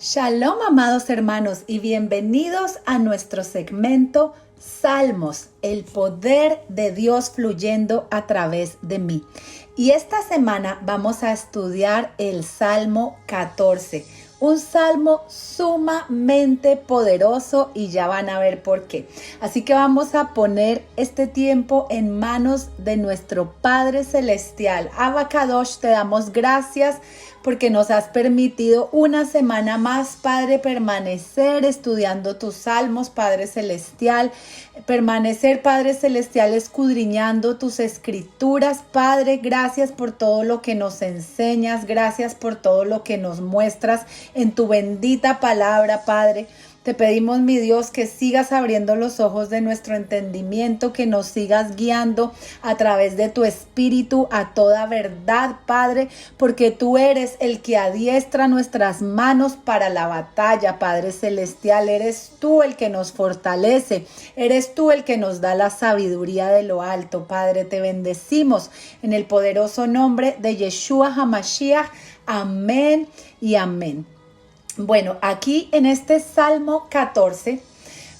Shalom, amados hermanos, y bienvenidos a nuestro segmento Salmos, el poder de Dios fluyendo a través de mí. Y esta semana vamos a estudiar el Salmo 14, un salmo sumamente poderoso y ya van a ver por qué. Así que vamos a poner este tiempo en manos de nuestro Padre Celestial. Abba Kadosh, te damos gracias porque nos has permitido una semana más, Padre, permanecer estudiando tus salmos, Padre Celestial, permanecer, Padre Celestial, escudriñando tus escrituras. Padre, gracias por todo lo que nos enseñas, gracias por todo lo que nos muestras en tu bendita palabra, Padre. Te pedimos, mi Dios, que sigas abriendo los ojos de nuestro entendimiento, que nos sigas guiando a través de tu espíritu a toda verdad, Padre, porque tú eres el que adiestra nuestras manos para la batalla, Padre Celestial. Eres tú el que nos fortalece, eres tú el que nos da la sabiduría de lo alto, Padre. Te bendecimos en el poderoso nombre de Yeshua HaMashiach. Amén y amén. Bueno, aquí en este Salmo 14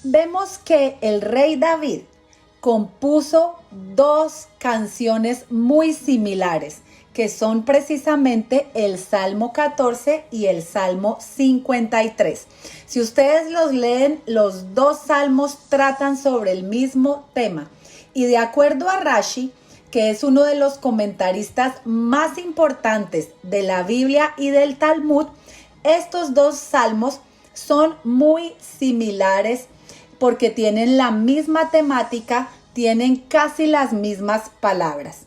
vemos que el rey David compuso dos canciones muy similares, que son precisamente el Salmo 14 y el Salmo 53. Si ustedes los leen, los dos salmos tratan sobre el mismo tema. Y de acuerdo a Rashi, que es uno de los comentaristas más importantes de la Biblia y del Talmud, estos dos salmos son muy similares porque tienen la misma temática, tienen casi las mismas palabras.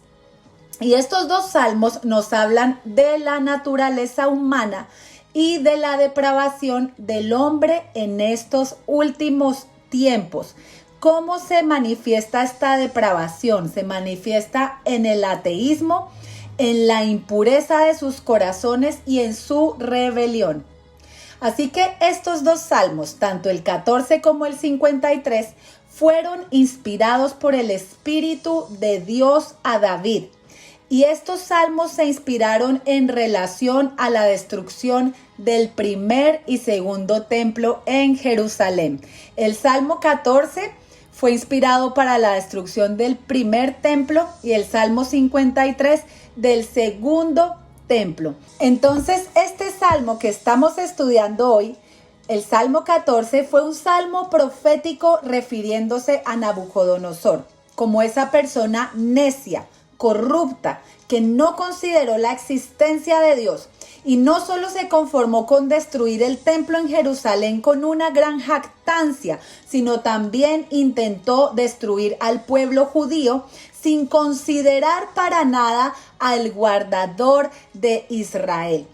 Y estos dos salmos nos hablan de la naturaleza humana y de la depravación del hombre en estos últimos tiempos. ¿Cómo se manifiesta esta depravación? Se manifiesta en el ateísmo, en la impureza de sus corazones y en su rebelión. Así que estos dos salmos, tanto el 14 como el 53, fueron inspirados por el Espíritu de Dios a David. Y estos salmos se inspiraron en relación a la destrucción del primer y segundo templo en Jerusalén. El Salmo 14 fue inspirado para la destrucción del primer templo y el Salmo 53 del segundo templo. Entonces, este salmo que estamos estudiando hoy, el Salmo 14, fue un salmo profético refiriéndose a Nabucodonosor como esa persona necia, corrupta, que no consideró la existencia de Dios y no solo se conformó con destruir el templo en Jerusalén con una gran jactancia, sino también intentó destruir al pueblo judío sin considerar para nada al guardador de Israel.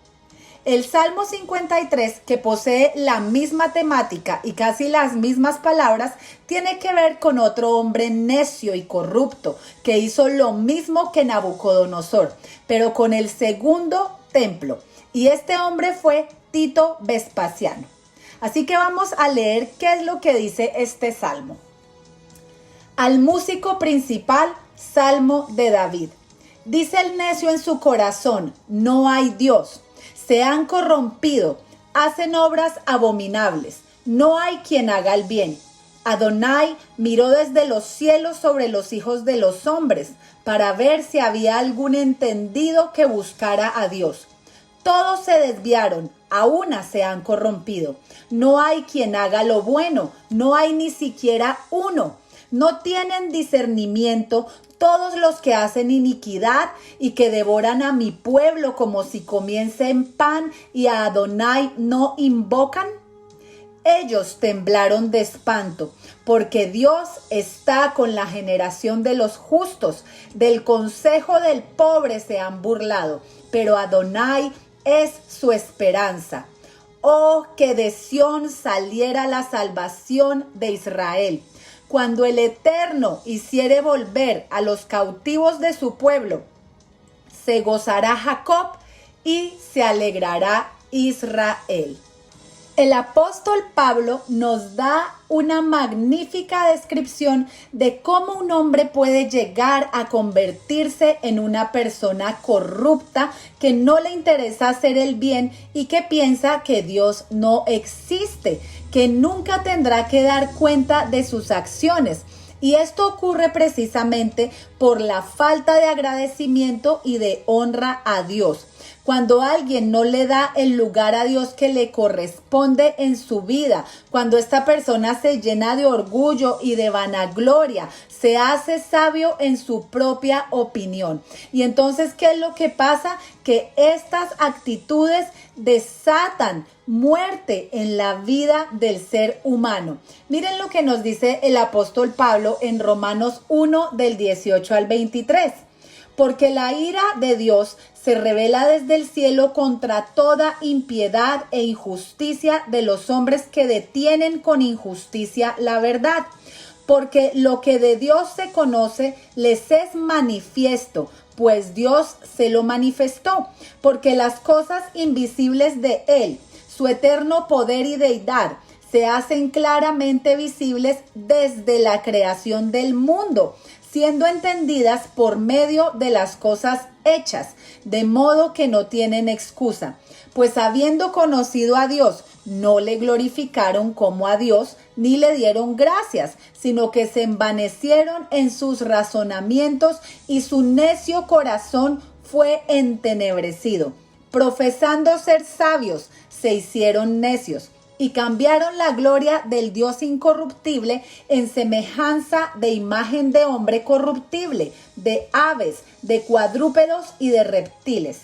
El Salmo 53, que posee la misma temática y casi las mismas palabras, tiene que ver con otro hombre necio y corrupto que hizo lo mismo que Nabucodonosor, pero con el segundo templo. Y este hombre fue Tito Vespasiano. Así que vamos a leer qué es lo que dice este salmo. Al músico principal, Salmo de David. Dice el necio en su corazón, no hay Dios. Se han corrompido, hacen obras abominables. No hay quien haga el bien. Adonai miró desde los cielos sobre los hijos de los hombres para ver si había algún entendido que buscara a Dios. Todos se desviaron, a una se han corrompido. No hay quien haga lo bueno, no hay ni siquiera uno. No tienen discernimiento todos los que hacen iniquidad y que devoran a mi pueblo como si comiesen pan y a Adonai no invocan. Ellos temblaron de espanto, porque Dios está con la generación de los justos. Del consejo del pobre se han burlado, pero Adonai es su esperanza. Oh, que de Sión saliera la salvación de Israel. Cuando el Eterno hiciere volver a los cautivos de su pueblo, se gozará Jacob y se alegrará Israel. El apóstol Pablo nos da una magnífica descripción de cómo un hombre puede llegar a convertirse en una persona corrupta que no le interesa hacer el bien y que piensa que Dios no existe, que nunca tendrá que dar cuenta de sus acciones. Y esto ocurre precisamente por la falta de agradecimiento y de honra a Dios. Cuando alguien no le da el lugar a Dios que le corresponde en su vida, cuando esta persona se llena de orgullo y de vanagloria, se hace sabio en su propia opinión. Y entonces, ¿qué es lo que pasa? Que estas actitudes desatan muerte en la vida del ser humano. Miren lo que nos dice el apóstol Pablo en Romanos 1 del 18 al 23. Porque la ira de Dios se revela desde el cielo contra toda impiedad e injusticia de los hombres que detienen con injusticia la verdad. Porque lo que de Dios se conoce les es manifiesto, pues Dios se lo manifestó. Porque las cosas invisibles de Él, su eterno poder y deidad, se hacen claramente visibles desde la creación del mundo, siendo entendidas por medio de las cosas hechas, de modo que no tienen excusa. Pues habiendo conocido a Dios, no le glorificaron como a Dios, ni le dieron gracias, sino que se envanecieron en sus razonamientos y su necio corazón fue entenebrecido. Profesando ser sabios, se hicieron necios y cambiaron la gloria del Dios incorruptible en semejanza de imagen de hombre corruptible, de aves, de cuadrúpedos y de reptiles.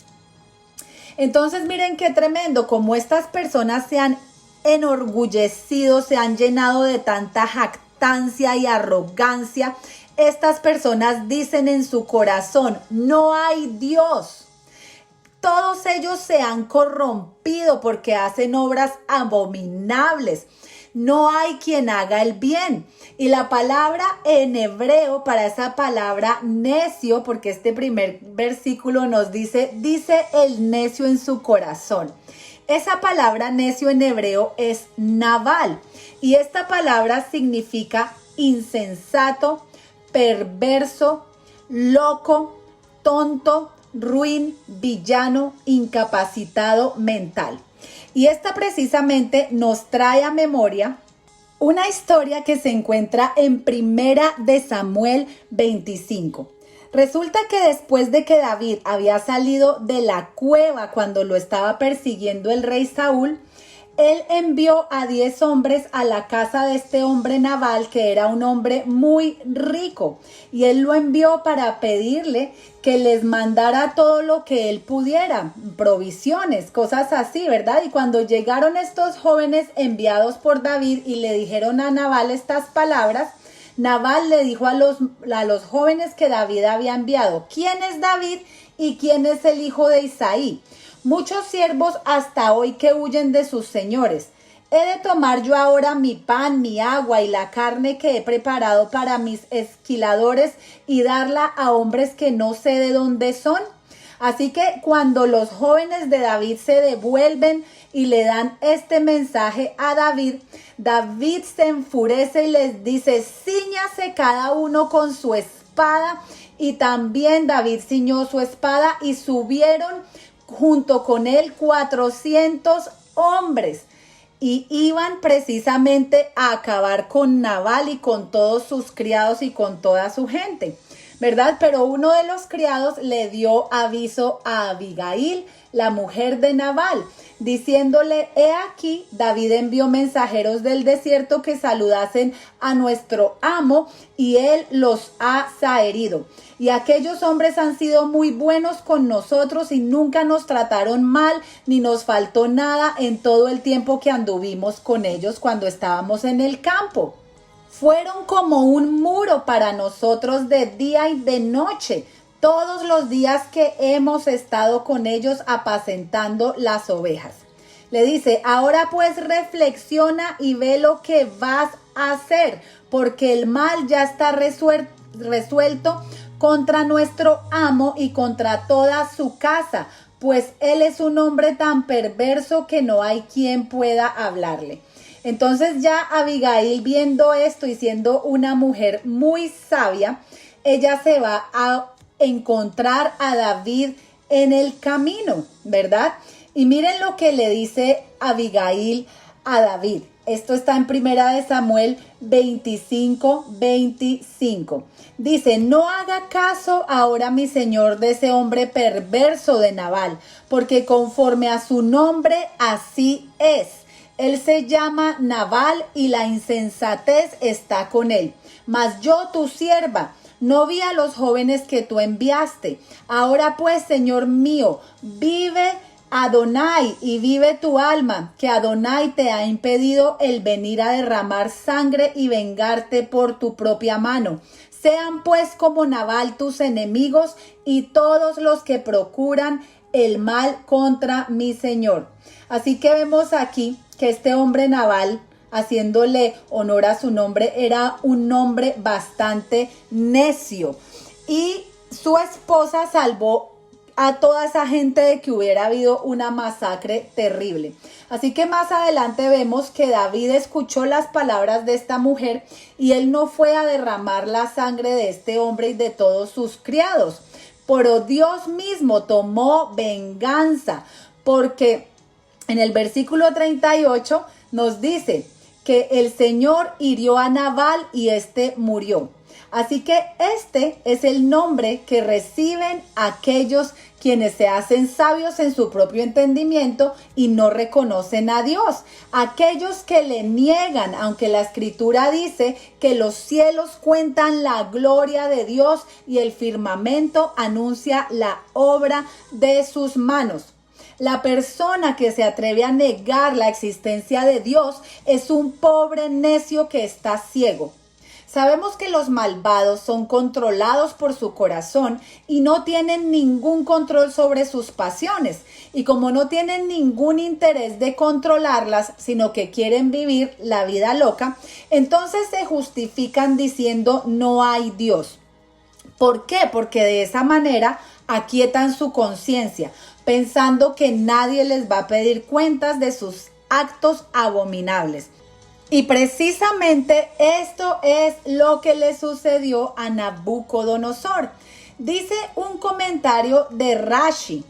Entonces miren qué tremendo, como estas personas se han enorgullecido, se han llenado de tanta jactancia y arrogancia. Estas personas dicen en su corazón, no hay Dios. Todos ellos se han corrompido porque hacen obras abominables. No hay quien haga el bien. Y la palabra en hebreo para esa palabra necio, porque este primer versículo nos dice el necio en su corazón. Esa palabra necio en hebreo es naval. Y esta palabra significa insensato, perverso, loco, tonto, ruin, villano, incapacitado mental. Y esta precisamente nos trae a memoria una historia que se encuentra en Primera de Samuel 25. Resulta que después de que David había salido de la cueva cuando lo estaba persiguiendo el rey Saúl, él envió a 10 hombres a la casa de este hombre Nabal, que era un hombre muy rico, y él lo envió para pedirle que les mandara todo lo que él pudiera, provisiones, cosas así, ¿verdad? Y cuando llegaron estos jóvenes enviados por David y le dijeron a Nabal estas palabras, Nabal le dijo a los jóvenes que David había enviado, ¿quién es David y quién es el hijo de Isaí? Muchos siervos hasta hoy que huyen de sus señores. ¿He de tomar yo ahora mi pan, mi agua y la carne que he preparado para mis esquiladores y darla a hombres que no sé de dónde son? Así que cuando los jóvenes de David se devuelven y le dan este mensaje a David, David se enfurece y les dice, cíñase cada uno con su espada. Y también David ciñó su espada y subieron junto con él 400 hombres y iban precisamente a acabar con Nabal y con todos sus criados y con toda su gente, ¿verdad? Pero uno de los criados le dio aviso a Abigail, la mujer de Nabal, diciéndole, he aquí, David envió mensajeros del desierto que saludasen a nuestro amo y él los ha zaherido. Y aquellos hombres han sido muy buenos con nosotros y nunca nos trataron mal, ni nos faltó nada en todo el tiempo que anduvimos con ellos cuando estábamos en el campo. Fueron como un muro para nosotros de día y de noche, todos los días que hemos estado con ellos apacentando las ovejas. Le dice, ahora pues reflexiona y ve lo que vas a hacer, porque el mal ya está resuelto contra nuestro amo y contra toda su casa, pues él es un hombre tan perverso que no hay quien pueda hablarle. Entonces ya Abigail, viendo esto y siendo una mujer muy sabia, ella se va a encontrar a David en el camino, ¿verdad? Y miren lo que le dice Abigail a David. Esto está en 1 Samuel 25:25. Dice: no haga caso ahora, mi señor, de ese hombre perverso de Nabal, porque conforme a su nombre así es. Él se llama Nabal y la insensatez está con él. Mas yo, tu sierva, no vi a los jóvenes que tú enviaste. Ahora pues, Señor mío, vive Adonai y vive tu alma, que Adonai te ha impedido el venir a derramar sangre y vengarte por tu propia mano. Sean pues como Nabal tus enemigos y todos los que procuran el mal contra mi Señor. Así que vemos aquí que este hombre Nabal, haciéndole honor a su nombre, era un hombre bastante necio. Y su esposa salvó a toda esa gente de que hubiera habido una masacre terrible. Así que más adelante vemos que David escuchó las palabras de esta mujer y él no fue a derramar la sangre de este hombre y de todos sus criados. Pero Dios mismo tomó venganza, porque en el versículo 38 nos dice que el Señor hirió a Nabal y éste murió. Así que este es el nombre que reciben aquellos quienes se hacen sabios en su propio entendimiento y no reconocen a Dios. Aquellos que le niegan, aunque la Escritura dice que los cielos cuentan la gloria de Dios y el firmamento anuncia la obra de sus manos. La persona que se atreve a negar la existencia de Dios es un pobre necio que está ciego. Sabemos que los malvados son controlados por su corazón y no tienen ningún control sobre sus pasiones. Y como no tienen ningún interés de controlarlas, sino que quieren vivir la vida loca, entonces se justifican diciendo no hay Dios. ¿Por qué? Porque de esa manera aquietan su conciencia, pensando que nadie les va a pedir cuentas de sus actos abominables. Y precisamente esto es lo que le sucedió a Nabucodonosor. Dice un comentario de Rashi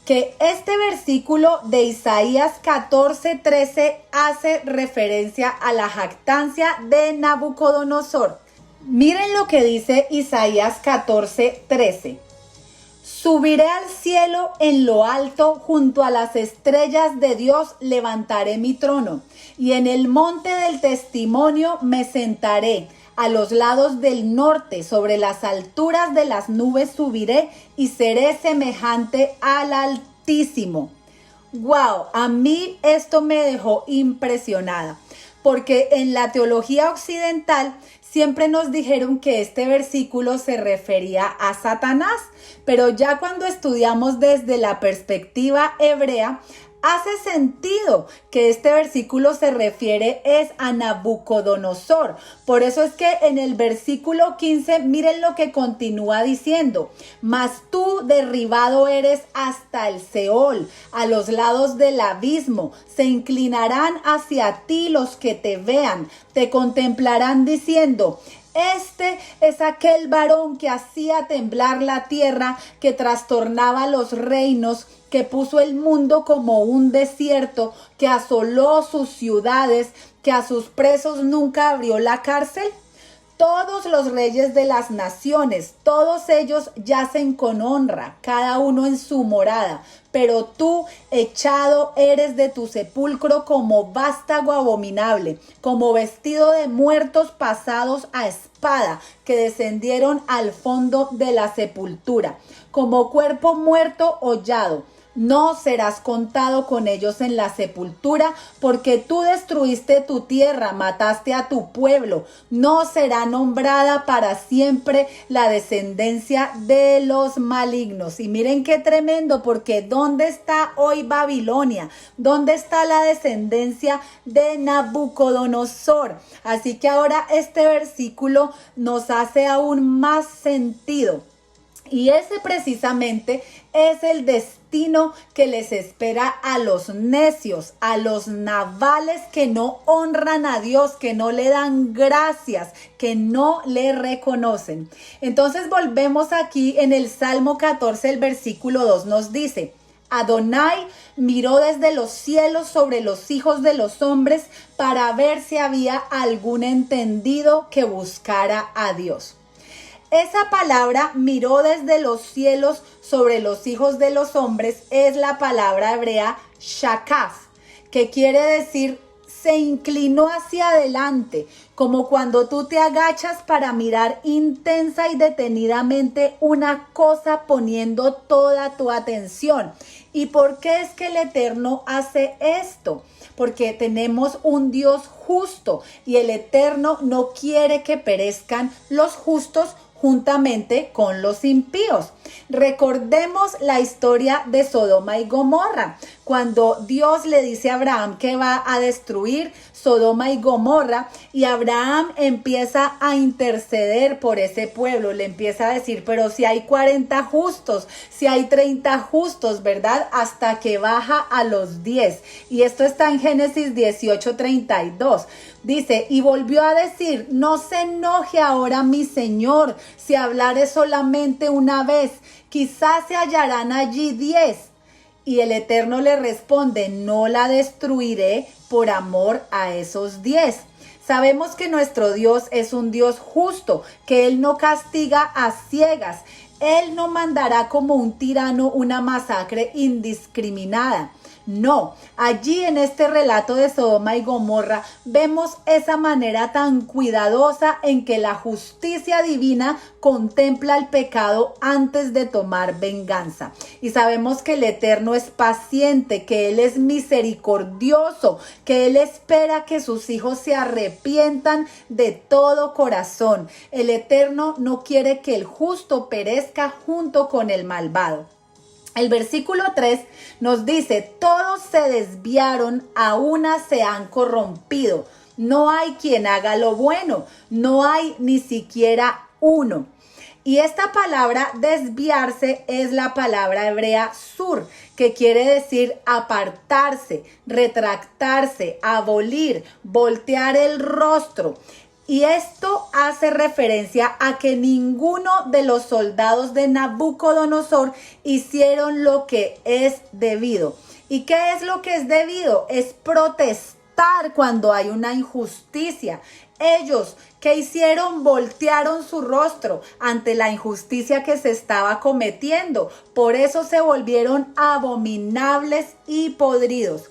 que este versículo de Isaías 14:13 hace referencia a la jactancia de Nabucodonosor. Miren lo que dice Isaías 14:13. Subiré al cielo en lo alto, junto a las estrellas de Dios levantaré mi trono, y en el monte del testimonio me sentaré. A los lados del norte, sobre las alturas de las nubes subiré y seré semejante al Altísimo. ¡Wow! A mí esto me dejó impresionada, porque en la teología occidental siempre nos dijeron que este versículo se refería a Satanás, pero ya cuando estudiamos desde la perspectiva hebrea, hace sentido que este versículo se refiere es a Nabucodonosor. Por eso es que en el versículo 15, miren lo que continúa diciendo: mas tú derribado eres hasta el Seol, a los lados del abismo, se inclinarán hacia ti los que te vean, te contemplarán diciendo: este es aquel varón que hacía temblar la tierra, que trastornaba los reinos, que puso el mundo como un desierto, que asoló sus ciudades, que a sus presos nunca abrió la cárcel. Todos los reyes de las naciones, todos ellos yacen con honra, cada uno en su morada. Pero tú, echado eres de tu sepulcro como vástago abominable, como vestido de muertos pasados a espada, que descendieron al fondo de la sepultura, como cuerpo muerto hollado. No serás contado con ellos en la sepultura, porque tú destruiste tu tierra, mataste a tu pueblo. No será nombrada para siempre la descendencia de los malignos. Y miren qué tremendo, porque ¿dónde está hoy Babilonia? ¿Dónde está la descendencia de Nabucodonosor? Así que ahora este versículo nos hace aún más sentido. Y ese precisamente es el destino que les espera a los necios, a los navales que no honran a Dios, que no le dan gracias, que no le reconocen. Entonces volvemos aquí en el Salmo 14, el versículo 2 nos dice: Adonai miró desde los cielos sobre los hijos de los hombres para ver si había algún entendido que buscara a Dios. Esa palabra miró desde los cielos sobre los hijos de los hombres es la palabra hebrea shakaf, que quiere decir se inclinó hacia adelante, como cuando tú te agachas para mirar intensa y detenidamente una cosa poniendo toda tu atención. ¿Y por qué es que el Eterno hace esto? Porque tenemos un Dios justo y el Eterno no quiere que perezcan los justos juntamente con los impíos. Recordemos la historia de Sodoma y Gomorra, cuando Dios le dice a Abraham que va a destruir Sodoma y Gomorra, y Abraham empieza a interceder por ese pueblo, le empieza a decir, pero si hay 40 justos, si hay 30 justos, ¿verdad? Hasta que baja a los 10. Y esto está en Génesis 18:32. Dice, y volvió a decir, no se enoje ahora mi Señor, si hablare solamente una vez, quizás se hallarán allí 10. Y el Eterno le responde, no la destruiré por amor a esos 10. Sabemos que nuestro Dios es un Dios justo, que Él no castiga a ciegas. Él no mandará como un tirano una masacre indiscriminada. No, allí en este relato de Sodoma y Gomorra vemos esa manera tan cuidadosa en que la justicia divina contempla el pecado antes de tomar venganza. Y sabemos que el Eterno es paciente, que Él es misericordioso, que Él espera que sus hijos se arrepientan de todo corazón. El Eterno no quiere que el justo perezca junto con el malvado. El versículo 3 nos dice, todos se desviaron, a una se han corrompido. No hay quien haga lo bueno, no hay ni siquiera uno. Y esta palabra desviarse es la palabra hebrea sur, que quiere decir apartarse, retractarse, abolir, voltear el rostro. Y esto hace referencia a que ninguno de los soldados de Nabucodonosor hicieron lo que es debido. ¿Y qué es lo que es debido? Es protestar cuando hay una injusticia. Ellos, ¿qué hicieron? Voltearon su rostro ante la injusticia que se estaba cometiendo. Por eso se volvieron abominables y podridos.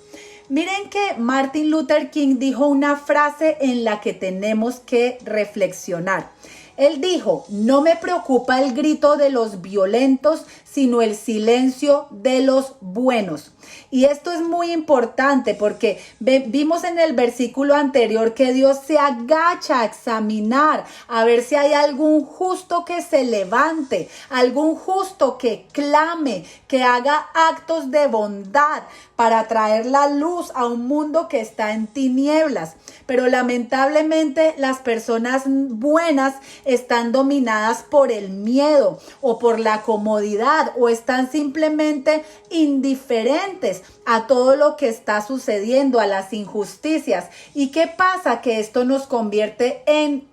Miren que Martin Luther King dijo una frase en la que tenemos que reflexionar. Él dijo, no me preocupa el grito de los violentos, sino el silencio de los buenos. Y esto es muy importante porque vimos en el versículo anterior que Dios se agacha a examinar, a ver si hay algún justo que se levante, algún justo que clame, que haga actos de bondad para traer la luz a un mundo que está en tinieblas. Pero lamentablemente las personas buenas están dominadas por el miedo o por la comodidad o están simplemente indiferentes a todo lo que está sucediendo, a las injusticias. ¿Y qué pasa? Que esto nos convierte en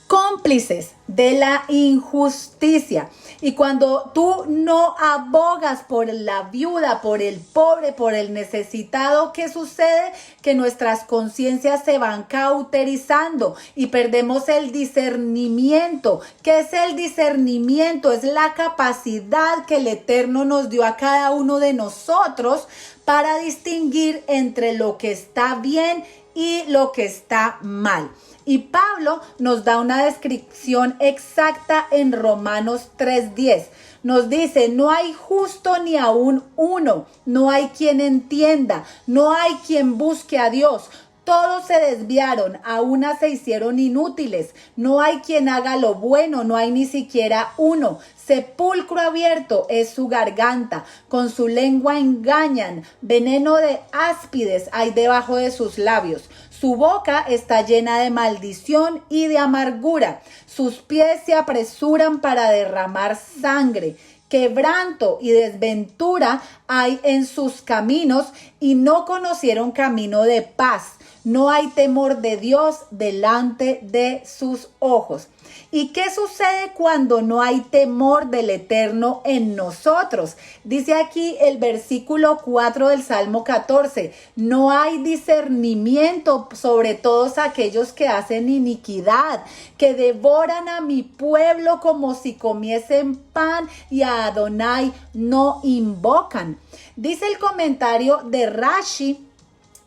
cómplices de la injusticia. Y cuando tú no abogas por la viuda, por el pobre, por el necesitado, ¿qué sucede? Que nuestras conciencias se van cauterizando y perdemos el discernimiento. ¿Qué es el discernimiento? Es la capacidad que el Eterno nos dio a cada uno de nosotros para distinguir entre lo que está bien y lo que está mal. Y Pablo nos da una descripción exacta en Romanos 3:10. Nos dice, no hay justo ni aún uno, no hay quien entienda, no hay quien busque a Dios. Todos se desviaron, a una se hicieron inútiles. No hay quien haga lo bueno, no hay ni siquiera uno. Sepulcro abierto es su garganta, con su lengua engañan. Veneno de áspides hay debajo de sus labios. Su boca está llena de maldición y de amargura. Sus pies se apresuran para derramar sangre. Quebranto y desventura hay en sus caminos y no conocieron camino de paz. No hay temor de Dios delante de sus ojos. ¿Y qué sucede cuando no hay temor del Eterno en nosotros? Dice aquí el versículo 4 del Salmo 14. No hay discernimiento sobre todos aquellos que hacen iniquidad, que devoran a mi pueblo como si comiesen pan y a Adonai no invocan. Dice el comentario de Rashi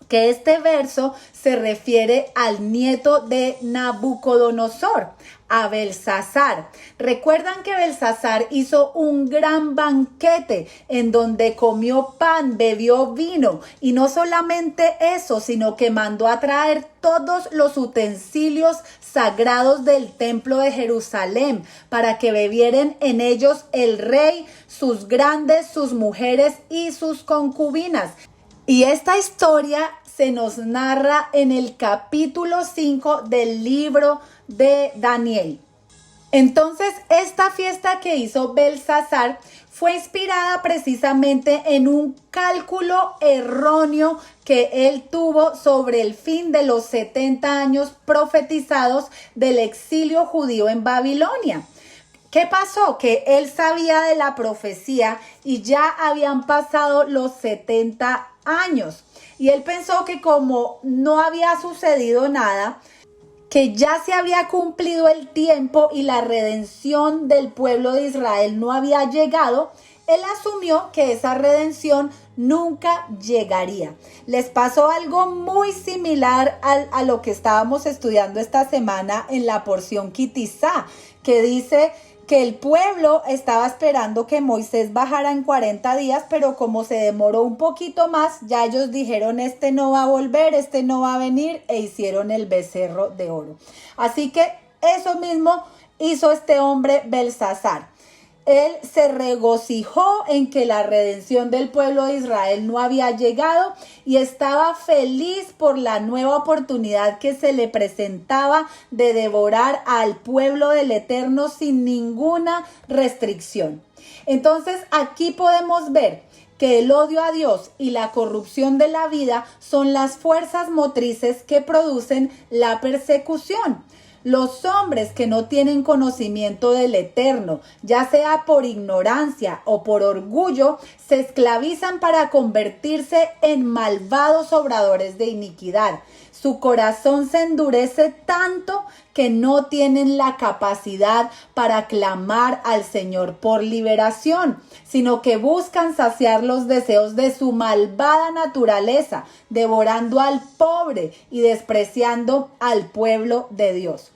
que este verso se refiere al nieto de Nabucodonosor, a Belsasar. Recuerdan que Belsasar hizo un gran banquete en donde comió pan, bebió vino, y no solamente eso, sino que mandó a traer todos los utensilios sagrados del templo de Jerusalén para que bebieran en ellos el rey, sus grandes, sus mujeres y sus concubinas. Y esta historia se nos narra en el capítulo 5 del libro de Daniel. Entonces, esta fiesta que hizo Belsasar fue inspirada precisamente en un cálculo erróneo que él tuvo sobre el fin de los 70 años profetizados del exilio judío en Babilonia. ¿Qué pasó? Que él sabía de la profecía y ya habían pasado los 70 años. Y él pensó que como no había sucedido nada, que ya se había cumplido el tiempo y la redención del pueblo de Israel no había llegado, él asumió que esa redención nunca llegaría. Les pasó algo muy similar a lo que estábamos estudiando esta semana en la porción Kitizá, que dice que el pueblo estaba esperando que Moisés bajara en 40 días, pero como se demoró un poquito más, ya ellos dijeron, este no va a volver, este no va a venir, e hicieron el becerro de oro. Así que eso mismo hizo este hombre Belsasar. Él se regocijó en que la redención del pueblo de Israel no había llegado y estaba feliz por la nueva oportunidad que se le presentaba de devorar al pueblo del Eterno sin ninguna restricción. Entonces aquí podemos ver que el odio a Dios y la corrupción de la vida son las fuerzas motrices que producen la persecución. Los hombres que no tienen conocimiento del Eterno, ya sea por ignorancia o por orgullo, se esclavizan para convertirse en malvados obradores de iniquidad. Su corazón se endurece tanto que no tienen la capacidad para clamar al Señor por liberación, sino que buscan saciar los deseos de su malvada naturaleza, devorando al pobre y despreciando al pueblo de Dios.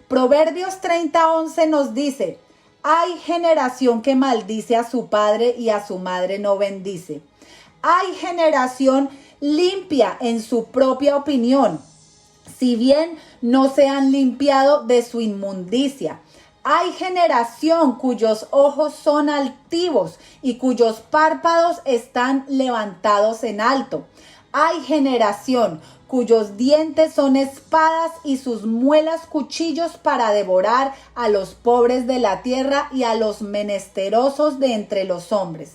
Proverbios 30:11 nos dice, hay generación que maldice a su padre y a su madre no bendice. Hay generación limpia en su propia opinión, si bien no se han limpiado de su inmundicia. Hay generación cuyos ojos son altivos y cuyos párpados están levantados en alto. Hay generación cuyos dientes son espadas y sus muelas cuchillos para devorar a los pobres de la tierra y a los menesterosos de entre los hombres.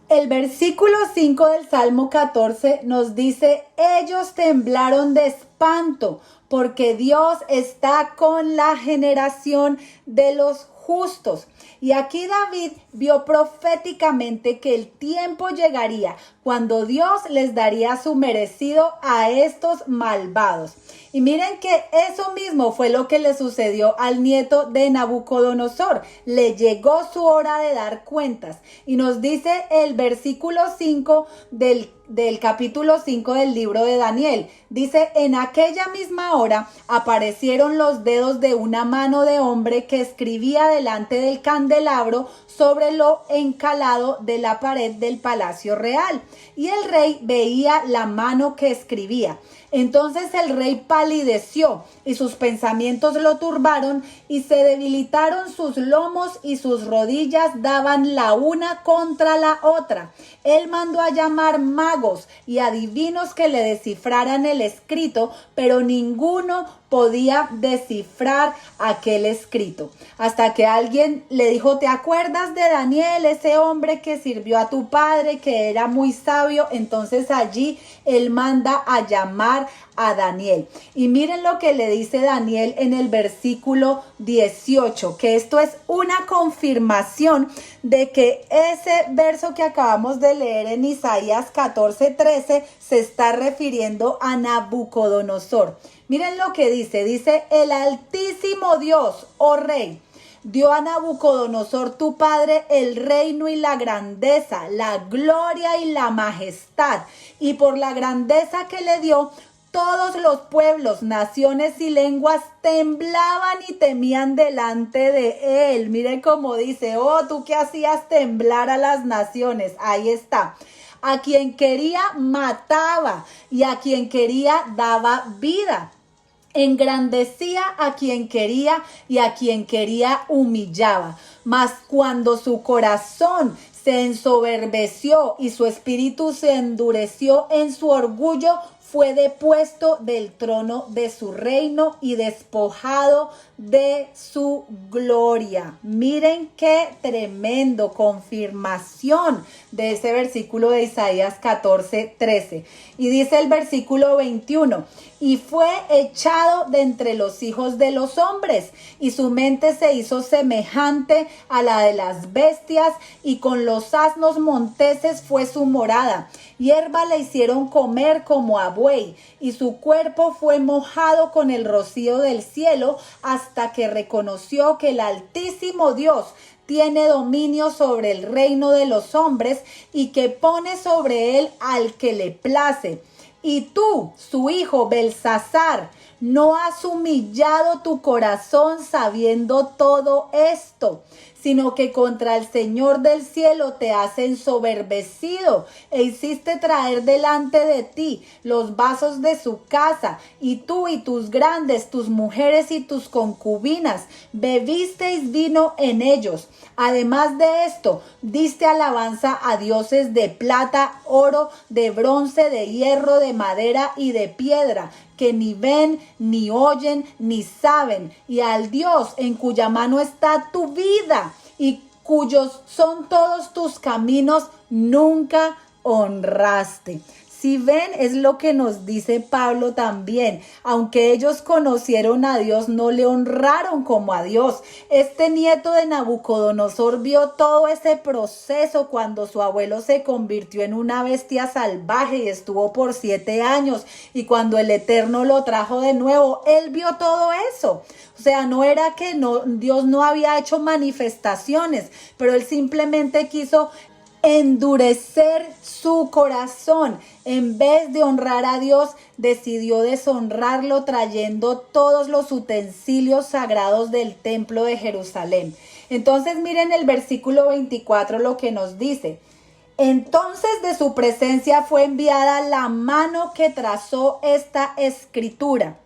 El versículo 5 del Salmo 14 nos dice, ellos temblaron de espanto porque Dios está con la generación de los justos. Y aquí David vio proféticamente que el tiempo llegaría cuando Dios les daría su merecido a estos malvados. Y miren que eso mismo fue lo que le sucedió al nieto de Nabucodonosor. Le llegó su hora de dar cuentas. Y nos dice el versículo 5 del capítulo 5 del libro de Daniel. Dice, en aquella misma hora aparecieron los dedos de una mano de hombre que escribía delante del candelabro sobre lo encalado de la pared del palacio real. y el rey veía la mano que escribía. Entonces el rey palideció y sus pensamientos lo turbaron y se debilitaron sus lomos y sus rodillas daban la una contra la otra. Él mandó a llamar magos y adivinos que le descifraran el escrito, pero ninguno podía descifrar aquel escrito. Hasta que alguien le dijo: ¿te acuerdas de Daniel, ese hombre que sirvió a tu padre, que era muy sabio? Entonces allí él manda a llamar a Daniel. Y miren lo que le dice Daniel en el versículo 18, que esto es una confirmación de que ese verso que acabamos de leer en Isaías 14:13 se está refiriendo a Nabucodonosor. Miren lo que dice: el Altísimo Dios, oh Rey, dio a Nabucodonosor tu padre el reino y la grandeza, la gloria y la majestad, y por la grandeza que le dio, todos los pueblos, naciones y lenguas temblaban y temían delante de él. Miren cómo dice: oh, tú que hacías temblar a las naciones. Ahí está. A quien quería mataba y a quien quería daba vida. Engrandecía a quien quería y a quien quería humillaba. Mas cuando su corazón se ensoberbeció y su espíritu se endureció en su orgullo, fue depuesto del trono de su reino y despojado de su gloria. Miren qué tremendo confirmación de ese versículo de Isaías 14:13. Y dice el versículo 21: y fue echado de entre los hijos de los hombres, y su mente se hizo semejante a la de las bestias, y con los asnos monteses fue su morada. Hierba le hicieron comer como a buey, y su cuerpo fue mojado con el rocío del cielo, hasta que reconoció que el Altísimo Dios tiene dominio sobre el reino de los hombres y que pone sobre él al que le place. Y tú, su hijo Belsasar, no has humillado tu corazón sabiendo todo esto, sino que contra el Señor del cielo te has ensoberbecido e hiciste traer delante de ti los vasos de su casa, y tú y tus grandes, tus mujeres y tus concubinas, bebisteis vino en ellos. Además de esto, diste alabanza a dioses de plata, oro, de bronce, de hierro, de madera y de piedra, que ni ven, ni oyen, ni saben, y al Dios en cuya mano está tu vida y cuyos son todos tus caminos, nunca honraste. Si ven, es lo que nos dice Pablo también. Aunque ellos conocieron a Dios, no le honraron como a Dios. Este nieto de Nabucodonosor vio todo ese proceso cuando su abuelo se convirtió en una bestia salvaje y estuvo por 7 años. Y cuando el Eterno lo trajo de nuevo, él vio todo eso. O sea, no era que Dios no había hecho manifestaciones, pero él simplemente quiso endurecer su corazón. En vez de honrar a Dios, decidió deshonrarlo trayendo todos los utensilios sagrados del templo de Jerusalén. Entonces miren el versículo 24 lo que nos dice: entonces de su presencia fue enviada la mano que trazó esta escritura.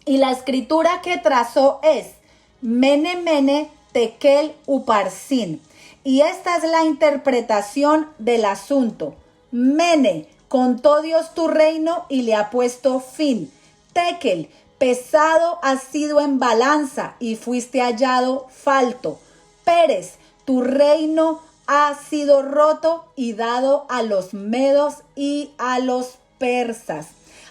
Y la escritura que trazó es Mene, Mene, Tekel, Uparsin. Y esta es la interpretación del asunto. Mene, contó Dios tu reino y le ha puesto fin. Tekel, pesado has sido en balanza y fuiste hallado falto. Pérez, tu reino ha sido roto y dado a los medos y a los persas.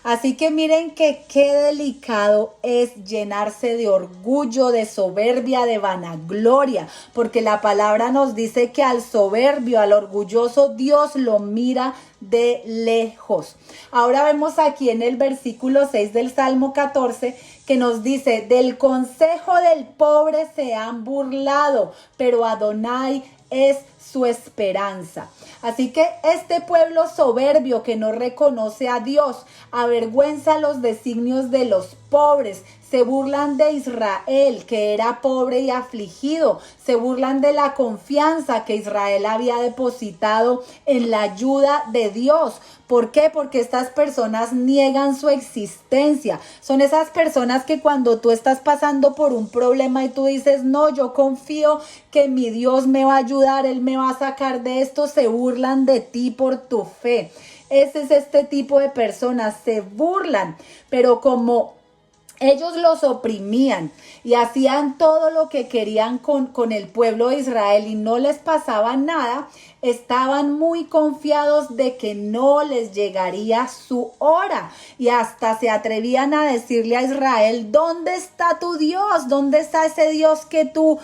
Así que miren que qué delicado es llenarse de orgullo, de soberbia, de vanagloria, porque la palabra nos dice que al soberbio, al orgulloso, Dios lo mira de lejos. Ahora vemos aquí en el versículo 6 del Salmo 14 que nos dice: del consejo del pobre se han burlado, pero Adonai es su esperanza. Así que este pueblo soberbio que no reconoce a Dios, avergüenza los designios de los pobres, se burlan de Israel, que era pobre y afligido, se burlan de la confianza que Israel había depositado en la ayuda de Dios. ¿Por qué? Porque estas personas niegan su existencia. Son esas personas que cuando tú estás pasando por un problema y tú dices, no, yo confío que mi Dios me va a ayudar, Él me va a sacar de esto, se burlan de ti por tu fe. Ese es este tipo de personas, se burlan, pero como ellos los oprimían y hacían todo lo que querían con el pueblo de Israel y no les pasaba nada, estaban muy confiados de que no les llegaría su hora y hasta se atrevían a decirle a Israel, ¿dónde está tu Dios? ¿Dónde está ese Dios que tú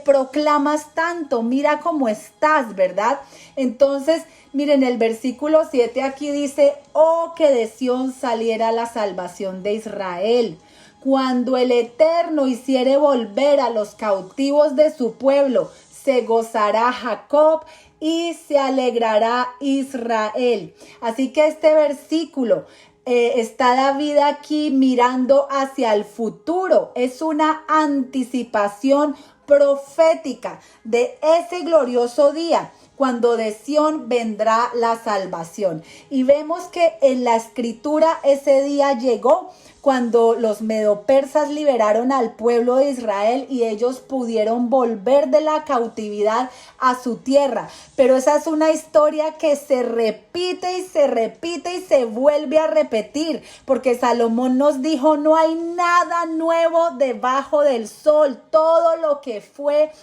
proclamas tanto? Mira cómo estás, ¿verdad? Entonces, miren, el versículo 7 aquí dice, oh, que de Sión saliera la salvación de Israel. Cuando el Eterno hiciere volver a los cautivos de su pueblo, se gozará Jacob y se alegrará Israel. Así que este versículo está David aquí mirando hacia el futuro. Es una anticipación profética de ese glorioso día, cuando de Sión vendrá la salvación. Y vemos que en la escritura ese día llegó cuando los medopersas liberaron al pueblo de Israel y ellos pudieron volver de la cautividad a su tierra. Pero esa es una historia que se repite y se repite y se vuelve a repetir, porque Salomón nos dijo, no hay nada nuevo debajo del sol, todo lo que fue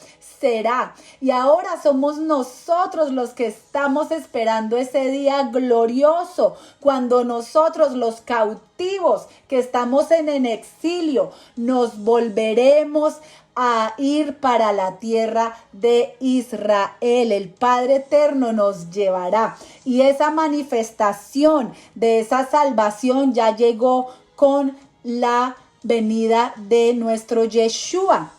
será. Y ahora somos nosotros los que estamos esperando ese día glorioso, cuando nosotros los cautivos que estamos en exilio nos volveremos a ir para la tierra de Israel. El Padre Eterno nos llevará y esa manifestación de esa salvación ya llegó con la venida de nuestro Yeshua.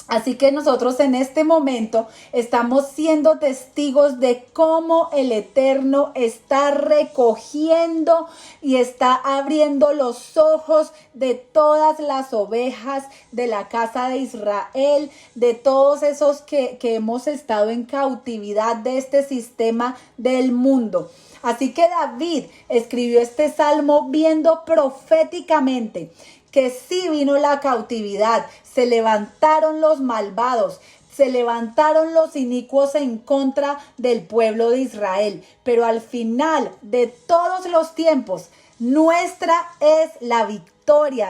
Así que nosotros en este momento estamos siendo testigos de cómo el Eterno está recogiendo y está abriendo los ojos de todas las ovejas de la casa de Israel, de todos esos que hemos estado en cautividad de este sistema del mundo. Así que David escribió este salmo viendo proféticamente que sí vino la cautividad, se levantaron los malvados, se levantaron los inicuos en contra del pueblo de Israel, pero al final de todos los tiempos, nuestra es la victoria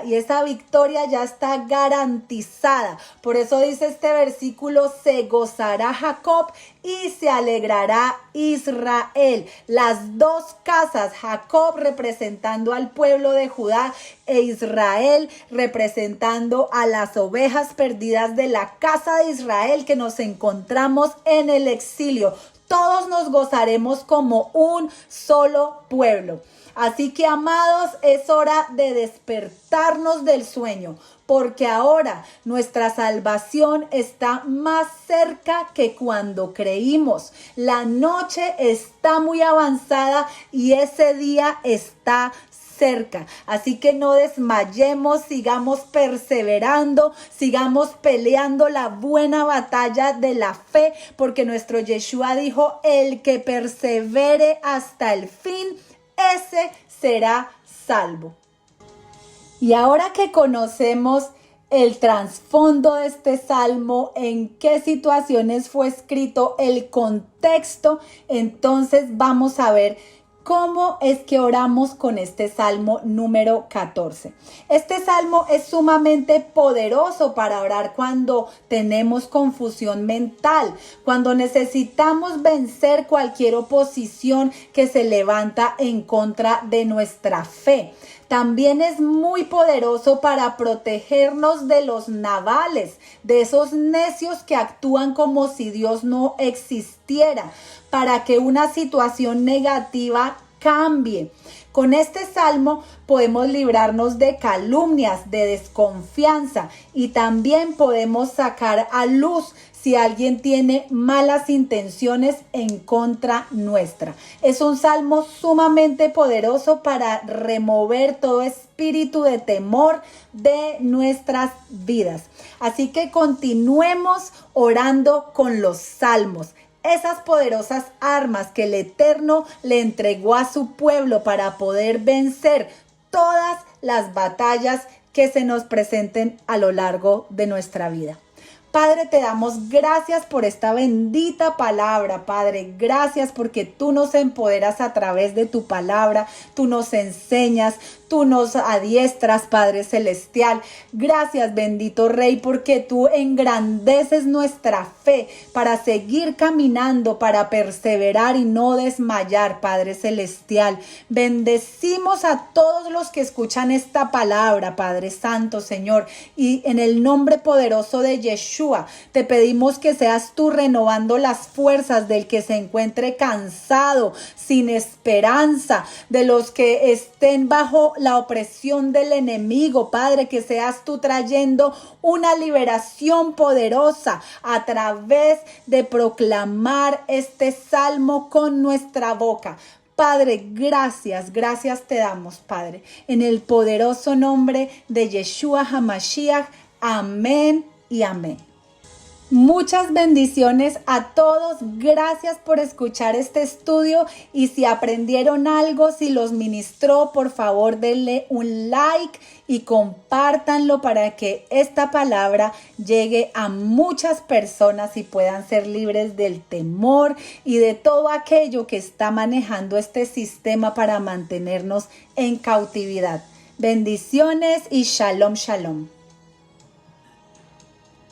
y esa victoria ya está garantizada. Por eso dice este versículo, se gozará Jacob y se alegrará Israel. Las dos casas, Jacob representando al pueblo de Judá e Israel representando a las ovejas perdidas de la casa de Israel que nos encontramos en el exilio. Todos nos gozaremos como un solo pueblo. Así que, amados, es hora de despertarnos del sueño, porque ahora nuestra salvación está más cerca que cuando creímos. La noche está muy avanzada y ese día está cerca. Así que no desmayemos, sigamos perseverando, sigamos peleando la buena batalla de la fe, porque nuestro Yeshua dijo, el que persevere hasta el fin, ese será salvo. Y ahora que conocemos el trasfondo de este salmo, en qué situaciones fue escrito, el contexto, entonces vamos a ver ¿cómo es que oramos con este salmo número 14? Este salmo es sumamente poderoso para orar cuando tenemos confusión mental, cuando necesitamos vencer cualquier oposición que se levanta en contra de nuestra fe. También es muy poderoso para protegernos de los nabales, de esos necios que actúan como si Dios no existiera, para que una situación negativa cambie. Con este salmo podemos librarnos de calumnias, de desconfianza y también podemos sacar a luz si alguien tiene malas intenciones en contra nuestra. Es un salmo sumamente poderoso para remover todo espíritu de temor de nuestras vidas. Así que continuemos orando con los salmos. Esas poderosas armas que el Eterno le entregó a su pueblo para poder vencer todas las batallas que se nos presenten a lo largo de nuestra vida. Padre, te damos gracias por esta bendita palabra, Padre. Gracias porque tú nos empoderas a través de tu palabra, tú nos enseñas, tú nos adiestras, Padre Celestial. Gracias, bendito Rey, porque tú engrandeces nuestra fe para seguir caminando, para perseverar y no desmayar, Padre Celestial. Bendecimos a todos los que escuchan esta palabra, Padre Santo, Señor, y en el nombre poderoso de Yeshua, te pedimos que seas tú renovando las fuerzas del que se encuentre cansado, sin esperanza, de los que estén bajo la opresión del enemigo, Padre, que seas tú trayendo una liberación poderosa a través de proclamar este salmo con nuestra boca. Padre, gracias te damos, Padre, en el poderoso nombre de Yeshua HaMashiach. Amén y amén. Muchas bendiciones a todos. Gracias por escuchar este estudio y si aprendieron algo, si los ministró, por favor denle un like y compártanlo para que esta palabra llegue a muchas personas y puedan ser libres del temor y de todo aquello que está manejando este sistema para mantenernos en cautividad. Bendiciones y shalom, shalom.